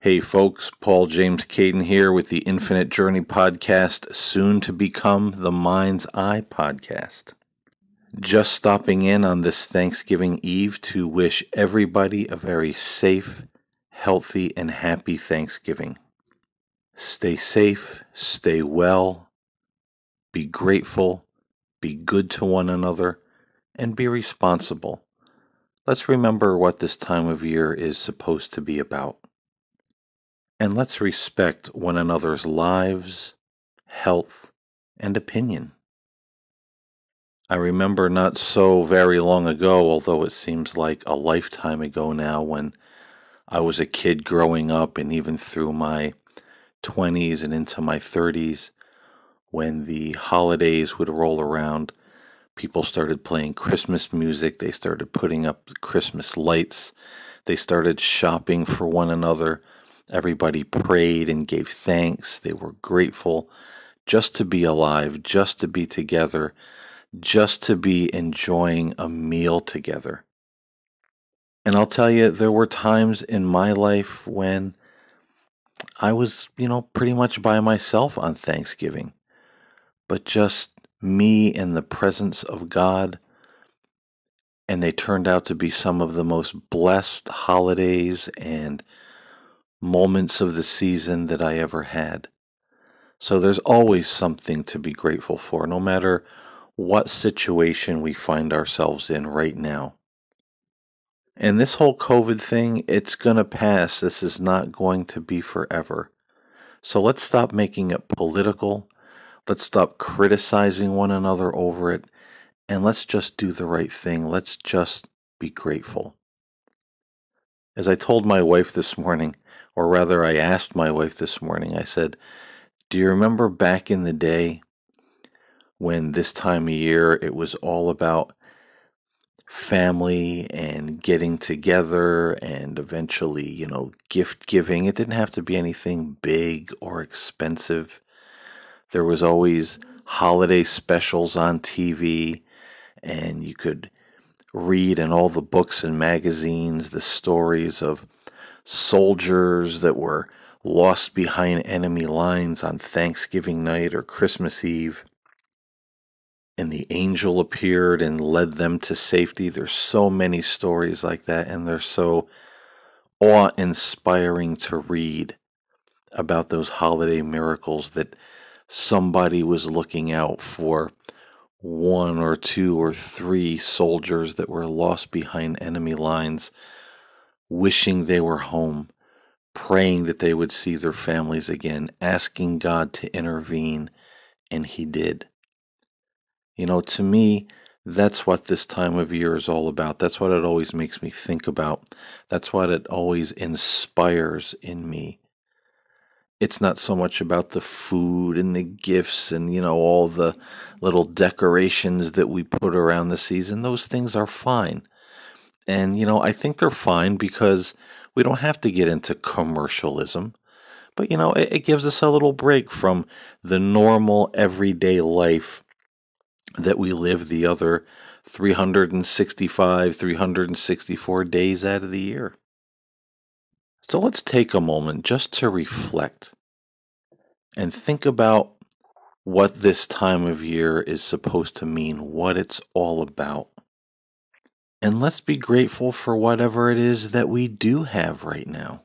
Hey folks, Paul James Caden here with the Infinite Journey podcast, soon to become the Mind's Eye podcast. Just stopping in on this Thanksgiving Eve to wish everybody a very safe, healthy, and happy Thanksgiving. Stay safe, stay well, be grateful, be good to one another, and be responsible. Let's remember what this time of year is supposed to be about. And let's respect one another's lives, health, and opinion. I remember not so very long ago, although it seems like a lifetime ago now, when I was a kid growing up and even through my 20s and into my 30s, when the holidays would roll around, people started playing Christmas music, they started putting up Christmas lights, they started shopping for one another. Everybody prayed and gave thanks. They were grateful just to be alive, just to be together, just to be enjoying a meal together. And I'll tell you, there were times in my life when I was, pretty much by myself on Thanksgiving, but just me in the presence of God. And they turned out to be some of the most blessed holidays and moments of the season that I ever had. So there's always something to be grateful for, no matter what situation we find ourselves in right now. And this whole COVID thing, it's going to pass. This is not going to be forever. So let's stop making it political. Let's stop criticizing one another over it. And let's just do the right thing. Let's just be grateful. As I told my wife this morning, or rather, I asked my wife this morning, I said, "Do you remember back in the day when this time of year it was all about family and getting together and eventually, gift giving? It didn't have to be anything big or expensive. There was always holiday specials on TV, and you could read in all the books and magazines the stories of soldiers that were lost behind enemy lines on Thanksgiving night or Christmas Eve, and the angel appeared and led them to safety." There's so many stories like that, and they're so awe-inspiring to read about those holiday miracles that somebody was looking out for one or two or three soldiers that were lost behind enemy lines, wishing they were home, praying that they would see their families again, asking God to intervene, and He did. To me, that's what this time of year is all about. That's what it always makes me think about. That's what it always inspires in me. It's not so much about the food and the gifts and, all the little decorations that we put around the season. Those things are fine. And, I think they're fine because we don't have to get into commercialism. But, it gives us a little break from the normal everyday life that we live the other 365, 364 days out of the year. So let's take a moment just to reflect and think about what this time of year is supposed to mean, what it's all about. And let's be grateful for whatever it is that we do have right now.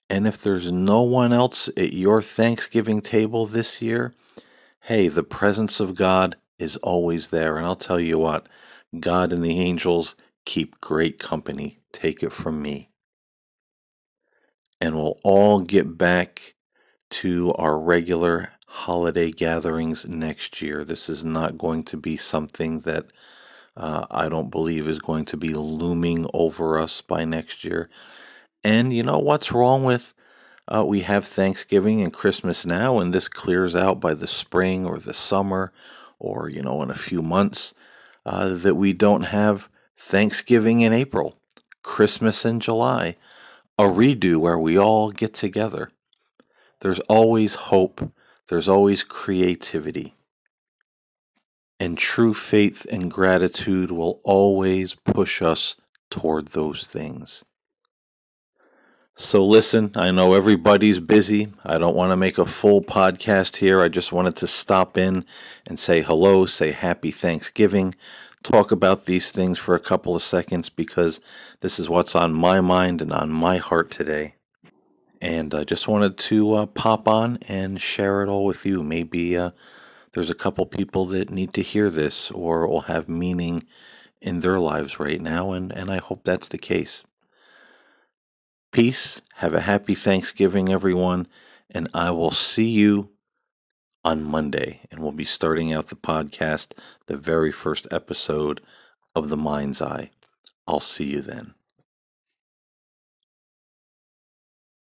And if there's no one else at your Thanksgiving table this year, hey, the presence of God is always there. And I'll tell you what, God and the angels keep great company. Take it from me. And we'll all get back to our regular holiday gatherings next year. This is not going to be something that I don't believe is going to be looming over us by next year. And you know what's wrong with we have Thanksgiving and Christmas now, and this clears out by the spring or the summer or, in a few months, that we don't have Thanksgiving in April, Christmas in July, a redo where we all get together. There's always hope, there's always creativity, and true faith and gratitude will always push us toward those things. So, listen, I know everybody's busy. I don't want to make a full podcast here. I just wanted to stop in and say hello, say happy Thanksgiving, talk about these things for a couple of seconds because this is what's on my mind and on my heart today. And I just wanted to pop on and share it all with you. Maybe there's a couple people that need to hear this or will have meaning in their lives right now, and I hope that's the case. Peace. Have a happy Thanksgiving, everyone, and I will see you on Monday. And we'll be starting out the podcast, the very first episode of The Mind's Eye. I'll see you then.